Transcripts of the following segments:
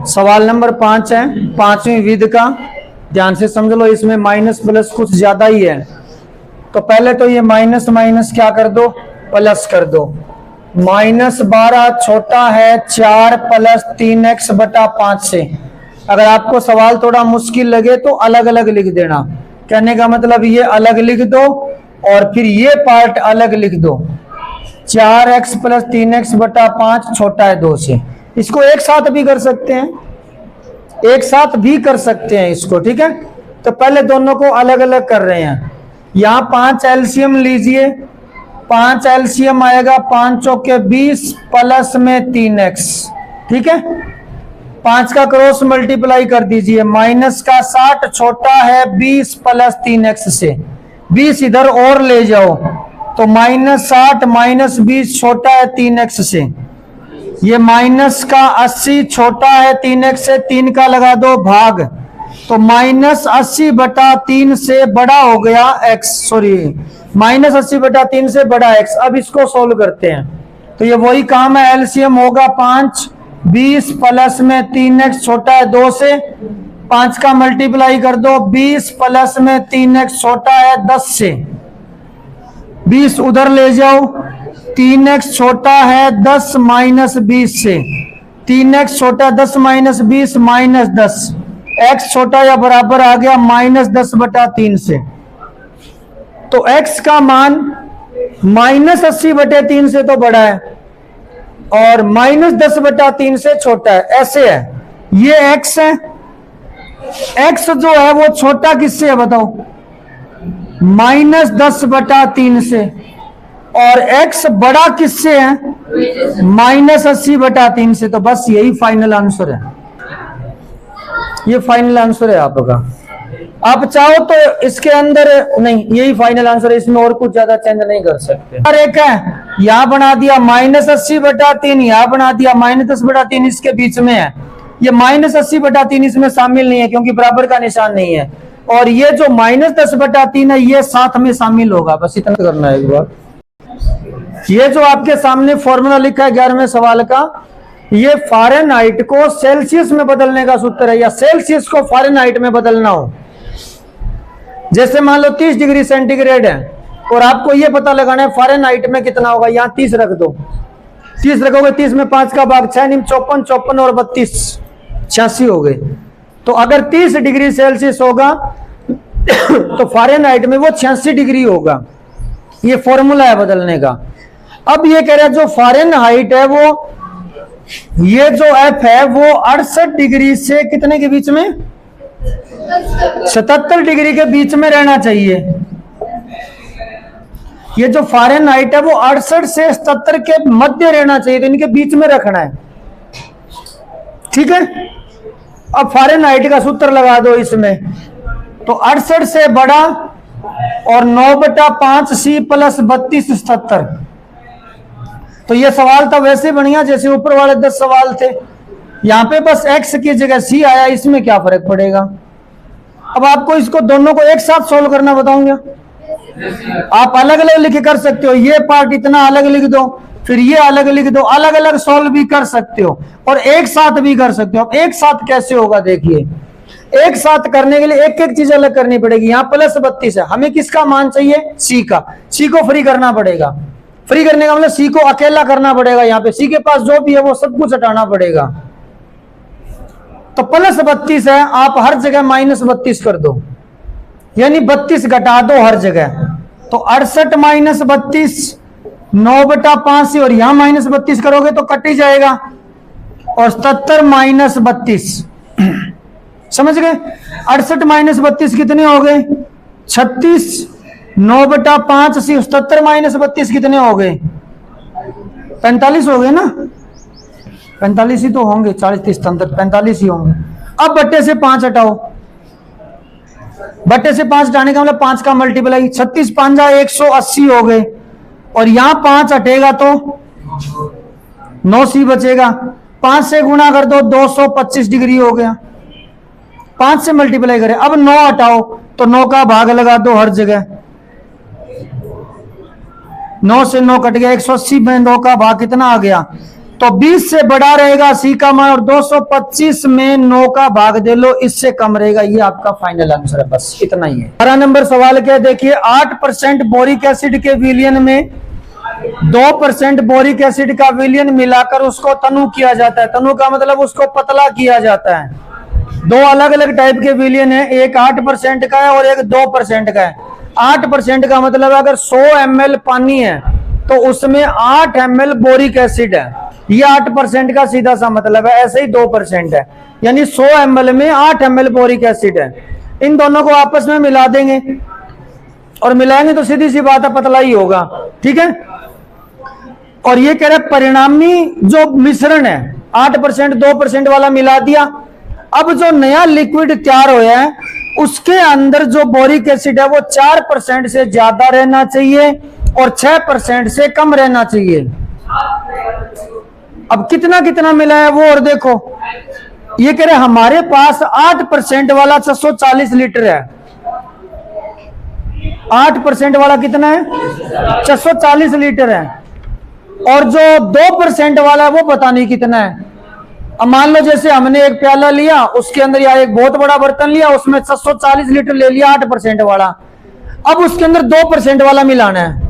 सवाल नंबर 5 है, 5वीं विधि का। ध्यान से समझ लो, इसमें माइनस प्लस कुछ ज्यादा ही है। तो पहले तो ये माइनस माइनस क्या कर दो, प्लस कर दो। -12 छोटा है 4 प्लस 3x बटा 5 से। अगर आपको सवाल थोड़ा मुश्किल लगे तो अलग अलग लिख देना। कहने का मतलब ये अलग लिख दो और फिर ये पार्ट अलग लिख दो। 4x प्लस 3x बटा 5 छोटा है 2 से। इसको एक साथ भी कर सकते हैं, एक साथ भी कर सकते हैं इसको, ठीक है। तो पहले दोनों को अलग अलग कर रहे हैं। यहाँ 5 एलसीएम लीजिए, 5 एलसीएम आएगा 5 चौके 20 प्लस में 3x, ठीक है। 5 का क्रॉस मल्टीप्लाई कर दीजिए, माइनस का 60 छोटा है 20 प्लस 3x से। 20 इधर और ले जाओ तो -60 माइनस 20 छोटा है 3x से। ये माइनस का 80 छोटा है 3x से, 3 का लगा दो भाग, तो -80 बटा 3 से बड़ा हो गया x, सॉरी -80 बटा 3 से बड़ा x। अब इसको सोल्व करते हैं तो ये वही काम है। एलसीएम होगा 5 20 प्लस में 3x छोटा है 2 से। 5 का मल्टीप्लाई कर दो, 20 प्लस में 3x छोटा है 10 से। 20 उधर ले जाओ, 3x छोटा है 10 माइनस 20 से। 3x छोटा 10 माइनस 20 -10। x छोटा या बराबर आ गया -10 बटा 3 से। तो x का मान -80 बटे 3 से तो बड़ा है और -10 बटा 3 से छोटा है, ऐसे है। ये x है, x जो है वो छोटा किससे है बताओ, -10 बटा 3 से। और x बड़ा किससे है, -80 बटा 3 से। तो बस यही फाइनल आंसर है, ये फाइनल आंसर है आपका। आप चाहो तो इसके अंदर नहीं, यही फाइनल आंसर है, इसमें और कुछ ज्यादा चेंज नहीं कर सकते। और एक है, यहां बना दिया -80 बटा 3, यहां बना दिया -10 बटा 3, इसके बीच में है। ये -80 बटा 3 इसमें शामिल नहीं है क्योंकि बराबर का निशान नहीं है। और ये जो -10 बटा 3 है ये साथ में शामिल होगा, बस इतना करना है एक बार। ये जो आपके सामने फॉर्मूला लिखा है 11वें सवाल का, ये फ़ारेनहाइट को सेल्सियस में बदलने का सूत्र है, या सेल्सियस को फ़ारेनहाइट में बदलना हो। जैसे मान लो 30 डिग्री सेंटीग्रेड है और आपको ये पता लगाना है फ़ारेनहाइट में कितना होगा। यहाँ 30 रख दो, 30 रखोगे, 30 में 5 का भाग 6 निम 54, 54 और 32 86 हो गए। तो अगर 30 डिग्री सेल्सियस होगा तो फ़ारेनहाइट में वो 86 डिग्री होगा। ये फॉर्मूला है बदलने का। अब ये कह रहा है जो फ़ारेनहाइट है वो, ये जो एफ है वो 68 डिग्री से कितने के बीच में, 77 डिग्री के बीच में रहना चाहिए। ये जो फ़ारेनहाइट है वो 68 से 77 के मध्य रहना चाहिए, तो इनके बीच में रखना है, ठीक है। अब फ़ारेनहाइट का सूत्र लगा दो इसमें, तो 68 से बड़ा और 9/5 C प्लस 32 77। तो ये सवाल था वैसे बढ़िया जैसे ऊपर वाले 10 सवाल थे। यहाँ पे बस x की जगह c आया, इसमें क्या फर्क पड़ेगा। अब आपको इसको दोनों को एक साथ सोल्व करना बताऊंगा। आप अलग अलग लिख कर सकते हो, ये पार्ट इतना अलग लिख दो, फिर ये अलग लिख दो, अलग अलग सोल्व भी कर सकते हो और एक साथ भी कर सकते हो। अब एक साथ कैसे होगा देखिए, एक साथ करने के लिए एक एक चीज अलग करनी पड़ेगी। यहाँ प्लस 32 है, हमें किसका मान चाहिए, c का। c को फ्री करना पड़ेगा, फ्री करने का मतलब c को अकेला करना पड़ेगा। यहाँ पे c के पास जो भी है वो सब कुछ हटाना पड़ेगा। तो प्लस 32 है, आप हर जगह -32 कर दो, यानी 32 घटा दो हर जगह। तो 68 माइनस 32 9/5 से, और यहां -32 करोगे तो कट ही जाएगा। और 77 माइनस 32 समझ गए। 68 माइनस 32 कितने हो गए, 36। 9/5 से 77 माइनस 32 कितने हो गए, 45 हो गए ना। 45 ही तो होंगे, 40 30 45 ही होंगे। अब बट्टे से 5 हटाओ, बट्टे से 5 हटाने का मतलब 5 का मल्टीप्लाई, 36 5 180 हो गए। और यहां 5 हटेगा तो 9c बचेगा। 5 से गुणा कर दो, 225 डिग्री हो गया। 5 से मल्टीप्लाई करें, अब 9 हटाओ तो 9 का भाग लगा दो हर जगह। 9 से 9 कट गया, 180 में 9 का भाग कितना आ गया, तो 20 से बड़ा रहेगा सी का मान, और 225 में 9 का भाग दे लो, इससे कम रहेगा। ये आपका फाइनल आंसर है, बस इतना ही है। 12 नंबर सवाल क्या है, देखिए 8% बोरिक एसिड के विलयन में 2% बोरिक एसिड का विलयन मिलाकर उसको तनु किया जाता है। तनु का मतलब उसको पतला किया जाता है। दो अलग अलग टाइप के विलयन है, एक 8% का है और एक 2% का है। 8% का मतलब अगर 100 ml पानी है तो उसमें 8 ml बोरिक एसिड है। ये 8% का सीधा सा मतलब है। ऐसे ही 2% है, यानी 100 ml में 8 ml बोरिक एसिड है। इन दोनों को आपस में मिला देंगे और मिलाएंगे तो सीधी सी बात है, पतला ही होगा। ठीक है। और ये कह रहे परिणामी जो मिश्रण है 8% 2% वाला मिला दिया। अब जो नया लिक्विड तैयार होया है उसके अंदर जो बोरिक एसिड है वो 4% से ज्यादा रहना चाहिए और 6% से कम रहना चाहिए। अब कितना कितना मिला है वो, और देखो ये कह रहे हमारे पास 8% वाला 640 लीटर है। 8% वाला कितना है, 640 लीटर है। और जो 2% वाला है वो पता नहीं कितना है। अब मान लो जैसे हमने एक प्याला लिया, उसके अंदर या एक बहुत बड़ा बर्तन लिया, उसमें 640 लीटर ले लिया 8% वाला। अब उसके अंदर 2% वाला मिलाना है,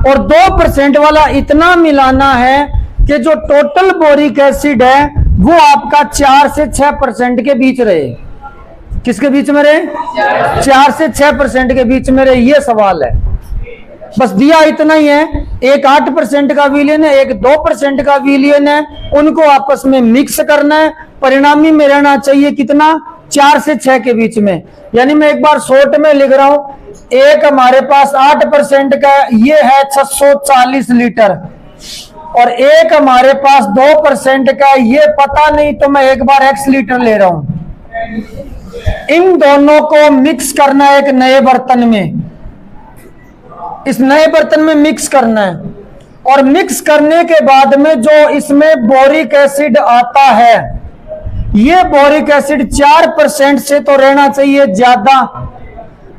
और 2% वाला इतना मिलाना है कि जो टोटल बोरिक एसिड है वो आपका 4 से 6% के बीच रहे। किसके बीच में रहे, 4 से 6% के बीच में रहे। ये सवाल है, बस दिया इतना ही है। एक 8% का विलयन है, एक 2% का विलयन है, उनको आपस में मिक्स करना है। परिणामी में रहना चाहिए कितना, 4 से 6 के बीच में। यानी मैं एक बार शॉर्ट में लिख रहा हूं, एक हमारे पास 8% का ये है 640 लीटर, और एक हमारे पास 2% का ये पता नहीं, तो मैं एक बार x लीटर ले रहा हूं। इन दोनों को मिक्स करना है एक नए बर्तन में, इस नए बर्तन में मिक्स करना है। और मिक्स करने के बाद में जो इसमें बोरिक एसिड आता है, ये बोरिक एसिड 4% से तो रहना चाहिए ज्यादा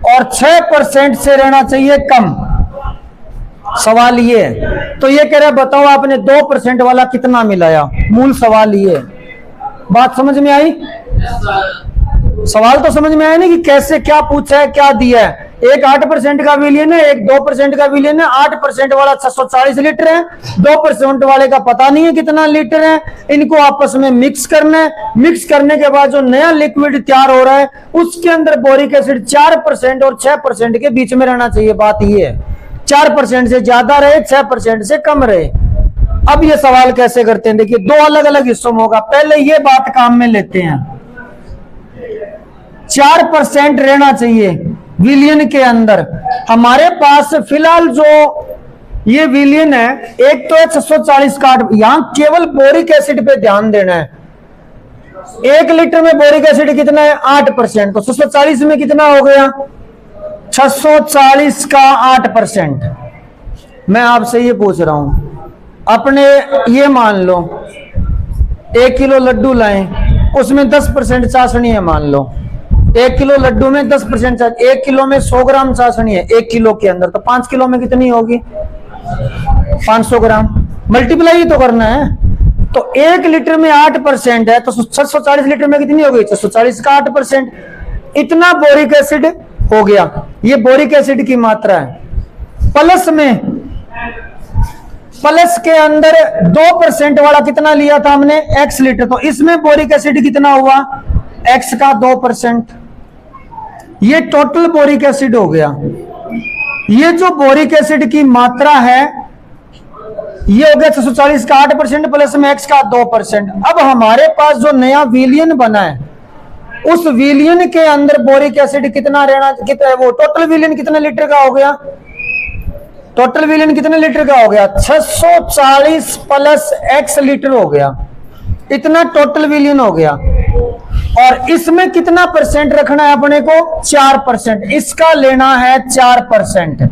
और 6% से रहना चाहिए कम। सवाल ये, तो ये कह रहे बताओ आपने 2% वाला कितना मिलाया। मूल सवाल ये, बात समझ में आई? सवाल तो समझ में आया ना कि कैसे क्या पूछा है, क्या दिया है। एक 8% का विलयन है, एक 2% का विलयन है। 8% वाला 640 लीटर है, 2% वाले का पता नहीं है कितना लीटर है। इनको आपस में मिक्स करना है। मिक्स करने के बाद जो नया लिक्विड तैयार हो रहा है उसके अंदर बोरिक एसिड 4% और 6% के बीच में रहना चाहिए। बात ये है, 4% से ज्यादा रहे, 6% से कम रहे। अब ये सवाल कैसे करते हैं, देखिए दो अलग अलग हिस्सों में होगा। पहले ये बात काम में लेते हैं, 4% रहना चाहिए विलयन के अंदर। हमारे पास फिलहाल जो ये विलयन है, एक तो है 640 का, यहां केवल बोरिक एसिड पे ध्यान देना है। 1 लीटर में बोरिक एसिड कितना है, 8%, तो 640 में कितना हो गया, 640 का 8%। मैं आपसे ये पूछ रहा हूं, अपने ये मान लो 1 किलो लड्डू लाएं, उसमें 10% चाशनी है। मान लो 1 किलो लड्डू में 10% चाशनी, 1 किलो में 100 ग्राम चाशनी है 1 किलो के अंदर, तो 5 किलो में कितनी होगी, 500 ग्राम। मल्टीप्लाई तो करना है। तो 1 लीटर में 8% है, तो 640 लीटर में कितनी होगी, 640 का 8%। इतना बोरिक एसिड हो गया। ये बोरिक एसिड की मात्रा है। प्लस में, प्लस के अंदर 2% वाला कितना लिया था हमने, x लीटर, तो इसमें बोरिक एसिड कितना हुआ, x का 2%। ये टोटल बोरिक एसिड हो गया। ये जो बोरिक एसिड की मात्रा है ये हो गया 640 का 8% प्लस में x का 2%। अब हमारे पास जो नया विलयन बना है उस विलयन के अंदर बोरिक एसिड कितना रहना, कितना है वो, टोटल विलयन कितने लीटर का हो गया, टोटल विलयन कितने लीटर का हो गया, 640 प्लस x लीटर हो गया। इतना टोटल विलयन हो गया। और इसमें कितना परसेंट रखना है अपने को, 4%। इसका लेना है 4%।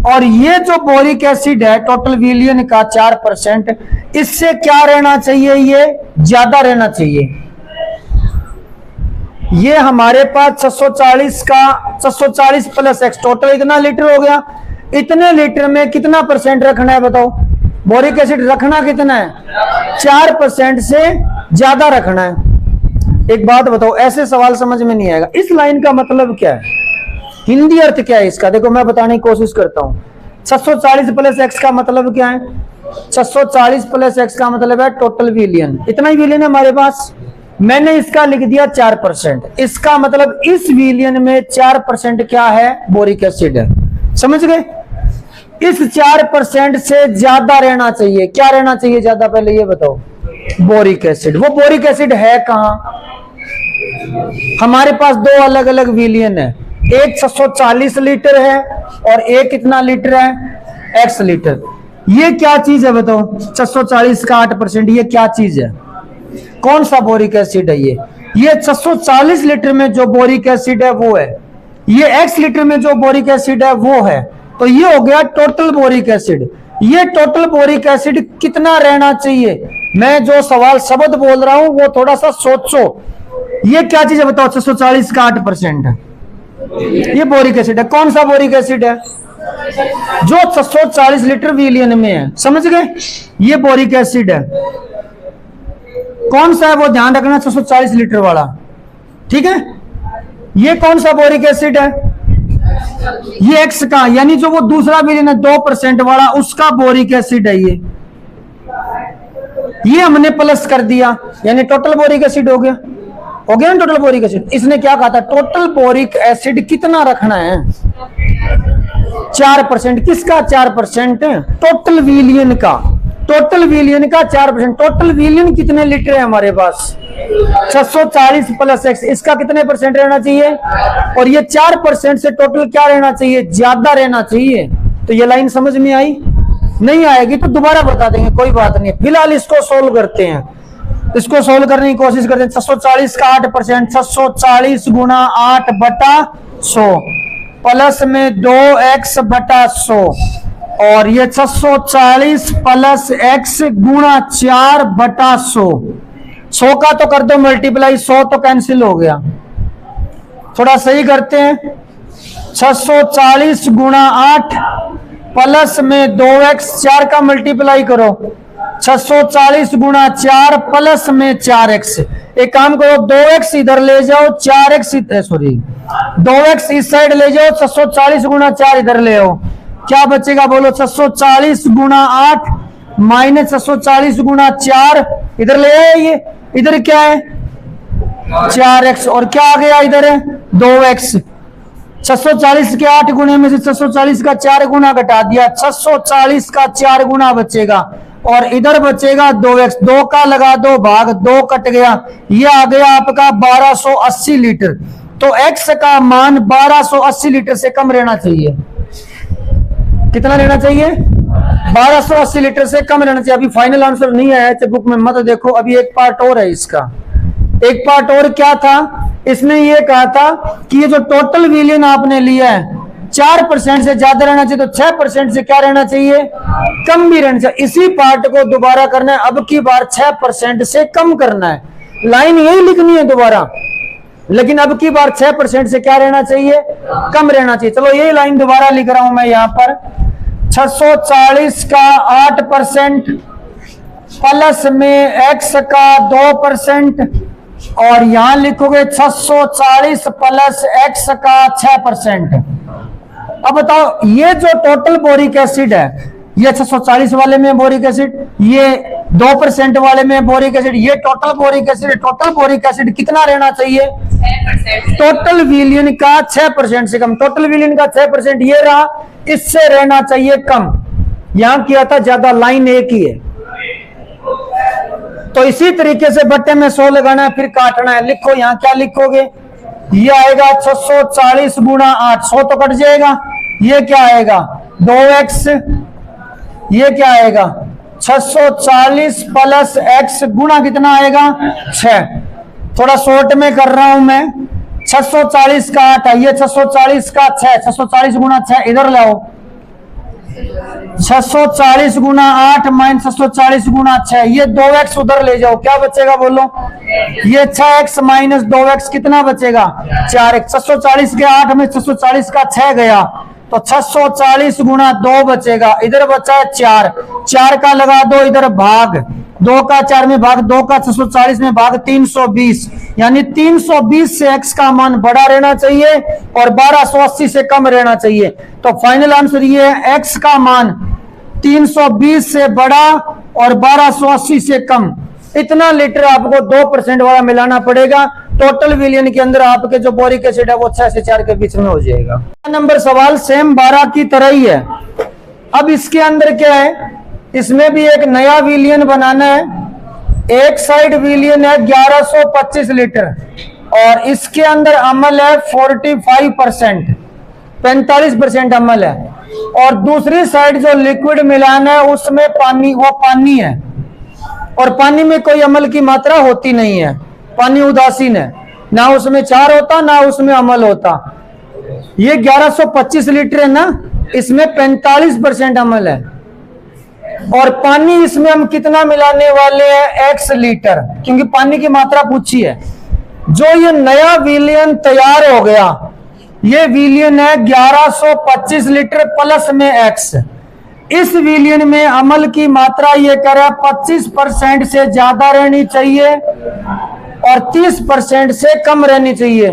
और ये जो बोरिक एसिड है टोटल विलयन का 4%, इससे क्या रहना चाहिए, ये ज्यादा रहना चाहिए। ये हमारे पास 640 का 640 प्लस x टोटल इतना लीटर हो गया। इतने लीटर में कितना परसेंट रखना है बताओ, बोरिक एसिड रखना कितना है? 4% से ज्यादा रखना है। एक बात बताओ, ऐसे सवाल समझ में नहीं आएगा। इस लाइन का मतलब क्या है, हिंदी अर्थ क्या है इसका? देखो मैं बताने की कोशिश करता हूं। 640 प्लस एक्स का मतलब क्या है? 640 प्लस एक्स का मतलब है टोटल विलियन। इतना ही विलियन है हमारे पास। मैंने इसका लिख दिया 4%। इसका मतलब इस विलियन में 4% क्या है? बोरिक एसिड है। समझ गए? इस 4% से ज्यादा रहना चाहिए। क्या रहना चाहिए ज्यादा? पहले ये बताओ। Boric acid. वो बोरिक एसिड है कहां? हमारे पास दो अलग अलग विलियन है। एक 640 लीटर है और एक कितना लीटर है? x litre. ये क्या चीज है बताओ? 640 का 8%। ये क्या चीज है? कौन सा बोरिक एसिड है? ये 640 लीटर में जो बोरिक एसिड है वो है। ये x लीटर में जो बोरिक एसिड है वो है। तो ये हो गया टोटल बोरिक एसिड। ये टोटल बोरिक एसिड कितना रहना चाहिए? मैं जो सवाल शब्द बोल रहा हूं वो थोड़ा सा सोचो। ये क्या चीज है बताओ? 640 का 8% है। ये बोरिक एसिड है। कौन सा बोरिक एसिड है? जो 640 लीटर विलियन में है। समझ गए? ये बोरिक एसिड है। कौन सा है वो ध्यान रखना, 640 लीटर वाला। ठीक है? ये कौन सा बोरिक एसिड है? ये एक्स का, यानी जो वो दूसरा विलियन है 2% वाला, उसका बोरिक एसिड है ये हमने प्लस कर दिया, यानी टोटल बोरिक एसिड हो गया। हो गया ना टोटल बोरिक एसिड। इसने क्या कहा था? टोटल बोरिक एसिड कितना रखना है? 4%। किसका 4%? टोटल विलियन का। टोटल विलियन का 4%। टोटल विलियन कितने लीटर है हमारे पास? 640 प्लस एक्स। इसका कितने % रहना चाहिए? और ये 4% से टोटल क्या रहना चाहिए? ज्यादा रहना चाहिए। तो ये लाइन समझ में आई? नहीं आएगी तो दोबारा बता देंगे, कोई बात नहीं। फिलहाल इसको सोल्व करते हैं। इसको सोल्व करने की कोशिश करते हैं। 640 का 8%, 640 गुना 8/100 प्लस में 2x बटा 100, और ये 640 प्लस x गुणा 4/100। 100 का तो कर दो मल्टीप्लाई, 100 तो कैंसिल हो गया। थोड़ा सही करते हैं। 640 गुणा 8 प्लस में 2x, 4 का मल्टीप्लाई करो। 640 गुणा 4 प्लस में 4x। एक काम करो, 2x इधर ले जाओ, 4x सॉरी 2x इस साइड ले जाओ, 640 गुणा 4 इधर ले आओ। क्या बचेगा बोलो? 640 गुणा 8 माइनस 640 गुणा 4 इधर ले आए। ये इधर क्या है? 4x, और क्या आ गया इधर है? 2x। 640 के 8 गुणे में से 640 का 4 गुना घटा दिया, 640 का 4 गुना बचेगा, और इधर बचेगा 2x। 2 का लगा दो भाग, 2 कट गया। ये आ गया आपका 1280 लीटर। तो x का मान 1280 लीटर से कम रहना चाहिए। कितना रहना चाहिए? 1280 लीटर से कम रहना चाहिए। अभी फाइनल आंसर नहीं आया है, बुक में मत देखो। अभी एक पार्ट और है इसका। एक पार्ट और क्या था? इसने ये कहा था कि ये जो टोटल विलियन आपने लिया है 4% से ज्यादा रहना चाहिए, तो 6% से क्या रहना चाहिए? कम भी रहना चाहिए। इसी पार्ट को दोबारा करना है। अब की बार 6% से कम करना है। लाइन यही लिखनी है दोबारा, लेकिन अब की बार 6% से क्या रहना चाहिए? कम रहना चाहिए। चलो यही लाइन दोबारा लिख रहा हूं मैं यहां पर। 640 का 8% प्लस में x का 2%, और यहां लिखोगे 640 प्लस x का 6%। अब बताओ, ये जो टोटल बोरिक एसिड है, ये 640 वाले में बोरिक एसिड, ये 2% वाले में बोरिक एसिड, ये total boric acid. Total boric acid कितना रहना चाहिए? 6%। टोटल विलियन का 6% से कम। टोटल विलियन का 6% ये रहा, इससे रहना चाहिए कम। यहां किया था ज्यादा, लाइन एक ही है। तो इसी तरीके से बट्टे में 100 लगाना है, फिर काटना है। लिखो यहां क्या लिखोगे? ये आएगा 640 गुणा 8, 100 तो कट जाएगा। ये क्या आएगा? 2x। ये क्या आएगा? 640 प्लस x गुणा कितना आएगा? 6। थोड़ा शॉर्ट में कर रहा हूं मैं। 640 का 8 है, ये 640 का 6, 640 गुणा 6 इधर लाओ। 640 गुना 8 माइनस 640 गुना 6, ये 2x उधर ले जाओ। क्या बचेगा बोलो? ये 6x माइनस 2x कितना बचेगा? 4x। 640 के 8 में 640 का 6 गया, तो 640 गुणा 2 बचेगा, इधर बचा है 4, 4 का लगा दो इधर भाग, 2 का 4 में भाग, 2 का 640 में भाग 320, यानी 320 से x का मान बड़ा रहना चाहिए और 1280 से कम रहना चाहिए। तो फाइनल आंसर ये है, x का मान 320 से बड़ा और 1280 से कम। इतना लीटर आपको 2% वाला मिलाना पड़ेगा। टोटल विलियन के अंदर आपके जो बोरिक एसिड है वो 6 से 4 के बीच में हो जाएगा। नंबर सवाल सेम 12 की तरह ही है। अब इसके अंदर क्या है, इसमें भी एक नया विलियन बनाना है। एक साइड विलियन है 1125 लीटर और इसके अंदर अमल है 45%, 45% अमल है, और दूसरी साइड जो लिक्विड मिलाना है उसमें पानी, वो पानी है और पानी में कोई अमल की मात्रा होती नहीं है, पानी उदासीन है, ना उसमें क्षार होता ना उसमें अमल होता। ये 1125 लीटर है ना, इसमें 45% अमल है और पानी इसमें हम कितना मिलाने वाले हैं, x लीटर, क्योंकि पानी की मात्रा पूछी है। जो ये नया विलियन तैयार हो गया, ये विलियन है 1125 लीटर प्लस में x। इस विलियन में अमल की मात्रा ये करे 25% से ज्यादा रहनी चाहिए और 30% से कम रहनी चाहिए।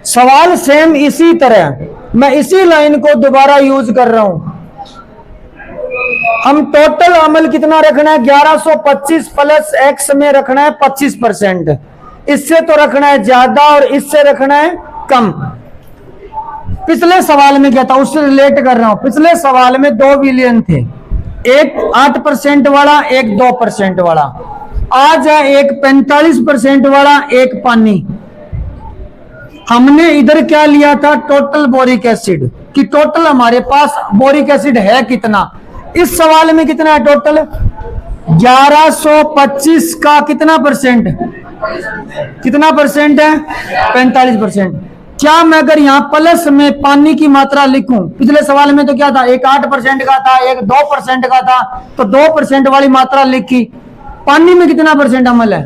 सवाल सेम इसी तरह, मैं इसी लाइन को दोबारा यूज कर रहा हूं। हम टोटल अमल कितना रखना है, 1125 प्लस x में रखना है 25%, इससे तो रखना है ज्यादा और इससे रखना है कम। पिछले सवाल में क्या था उससे रिलेट कर रहा हूं। पिछले सवाल में 2 विलियन थे, एक 8% वाला, एक 2% वाला। आज है एक 45% वाला, एक पानी। हमने इधर क्या लिया था, टोटल बोरिक एसिड, कि टोटल हमारे पास बोरिक एसिड है कितना। इस सवाल में कितना है टोटल, 1125 का कितना परसेंट, कितना परसेंट है, 45%। क्या मैं अगर यहाँ प्लस में पानी की मात्रा लिखूं, पिछले सवाल में तो क्या था, एक 8% का था, एक 2% का था, तो 2% वाली मात्रा लिखी। पानी में कितना परसेंट अमल है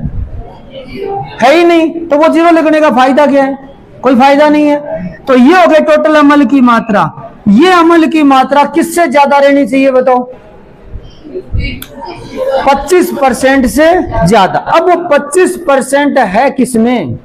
ही नहीं, तो वो 0 लिखने का फायदा क्या है, कोई फायदा नहीं है। तो ये हो गए टोटल अमल की मात्रा। ये अमल की मात्रा किससे ज्यादा रहनी चाहिए बताओ, 25% से ज्यादा। अब वो 25% है किसमें,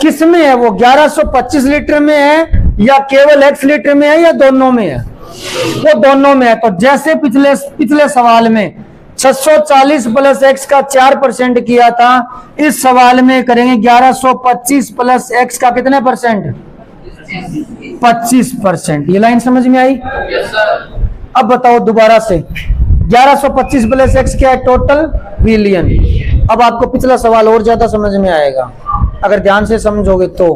किसमें है वो, 1125 लीटर में है या केवल x लीटर में है या दोनों में है, वो दोनों में है। तो जैसे पिछले सवाल में 640 प्लस x का 4% किया था, इस सवाल में करेंगे 1125 प्लस x का कितने परसेंट, 25%। ये लाइन समझ में आई? अब बताओ दोबारा से, 1125 प्लस x क्या है, टोटल विलियन। अब आपको पिछला सवाल और ज्यादा समझ में आएगा अगर ध्यान से समझोगे तो।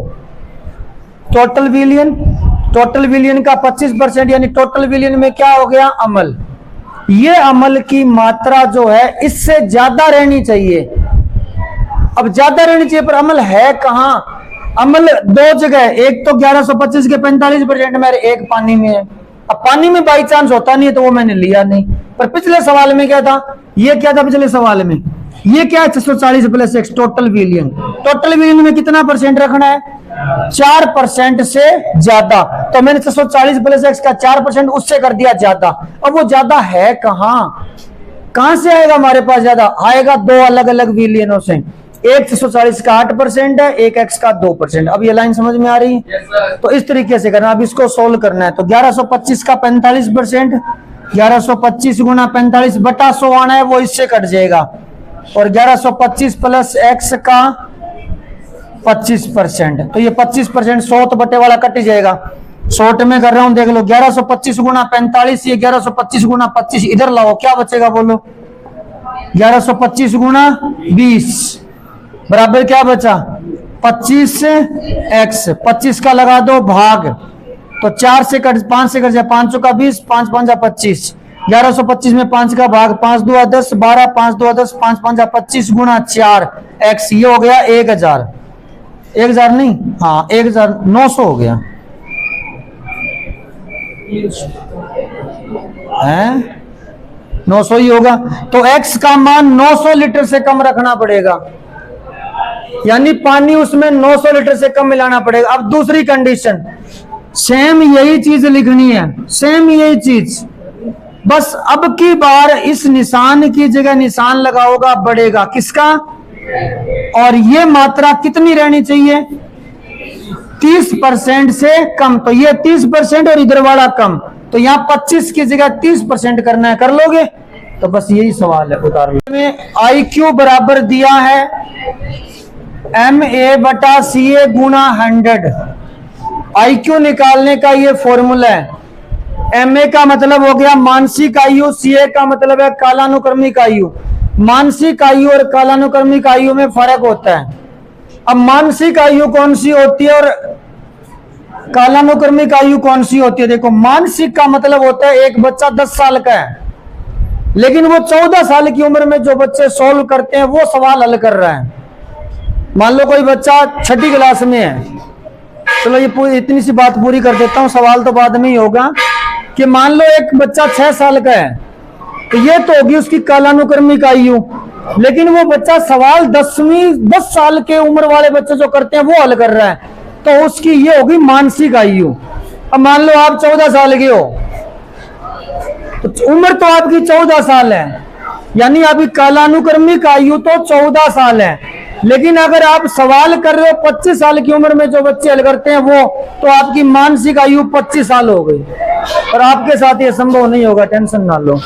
टोटल विलियन का 25%, यानी टोटल विलियन में क्या हो गया, अमल। ये अमल की मात्रा जो है इससे ज्यादा रहनी चाहिए। अब ज्यादा रहनी चाहिए पर अमल है कहां, अमल 2 जगह, एक तो 1125 के 45% में, एक पानी में है। अब पानी में बाई चांस होता नहीं है तो वो मैंने लिया नहीं। पर पिछले सवाल में क्या था, ये क्या था पिछले सवाल में, ये क्या है 640 प्लस x, टोटल विलियन। टोटल विलियन में कितना परसेंट रखना है, 4% से ज्यादा। तो मैंने 640 प्लस x का 4% उससे कर दिया ज्यादा। अब वो ज्यादा है कहां से आएगा हमारे पास ज्यादा, आएगा 2 अलग अलग विलियनों से। एक 640 का 8% है, एक x का 2%। अब ये लाइन समझ में आ रही है? तो इस तरीके से करना। अब इसको सोल्व करना है। तो 1125 का 45%, 1125 गुना 45 बटा 100 आना है, वो इससे कट जाएगा। और 1125 प्लस x का 25%, तो ये 25% 100 तो बटे वाला कट जाएगा। शॉर्ट में कर रहा हूं, देख लो। 1125 गुना 45, ये 1125 गुना 25 इधर लाओ, क्या बचेगा बोलो, 1125 गुना 20 बराबर क्या बचा, 25x। 25 का लगा दो भाग, तो 5 से कट जाए, 5 का 20, 5 5 25। 1125 में 5 का भाग, 5 2 10, 12, 5 2 10, 5 5 25 गुना 4x, ये हो गया 1000। 1000 नहीं, हाँ 1900 हो गया है, 900 ही होगा। तो x का मान 900 लीटर से कम रखना पड़ेगा। यानी पानी उसमें 900 लीटर से कम मिलाना पड़ेगा। अब दूसरी कंडीशन, सेम यही चीज लिखनी है, सेम यही चीज, बस अब की बार इस निशान की जगह निशान लगाओगा बढ़ेगा किसका, और ये मात्रा कितनी रहनी चाहिए, 30% से कम। तो ये 30% और इधर वाला कम, तो यहाँ 25 की जगह 30% करना है, कर लोगे? तो बस यही सवाल है, उतार लो। में IQ बराबर दिया है MA/CA गुणा 100। IQ निकालने का ये फॉर्मूला है। MA का मतलब हो गया मानसिक आयु, CA का मतलब है कालानुक्रमिक आयु। मानसिक आयु और कालानुक्रमिक आयु में फर्क होता है। अब मानसिक आयु कौन सी होती है और कालानुक्रमिक आयु कौन सी होती है? देखो, मानसिक का मतलब होता है एक बच्चा 10 साल का है, लेकिन वो 14 साल की उम्र में जो बच्चे सोल्व करते हैं वो सवाल हल कर रहा है। मान लो कोई बच्चा 6ठी क्लास में है, चलो ये इतनी सी बात पूरी कर देता हूं, सवाल तो बाद में ही होगा। कि मान लो एक बच्चा 6 साल का है, तो ये तो होगी उसकी कालानुक्रमिक आयु, लेकिन वो बच्चा सवाल 10 साल के उम्र वाले बच्चे जो करते हैं वो हल कर रहा है, तो उसकी ये होगी मानसिक आयु। अब मान लो आप 14 साल के हो, तो उम्र तो आपकी 14 साल है, यानी आपकी कालानुक्रमिक आयु तो 14 साल है, लेकिन अगर आप सवाल कर रहे हो 25 साल की उम्र में जो बच्चे हल करते हैं वो, तो आपकी मानसिक आयु 25 साल हो गई। और आपके साथ ये संभव नहीं होगा, टेंशन ना लो।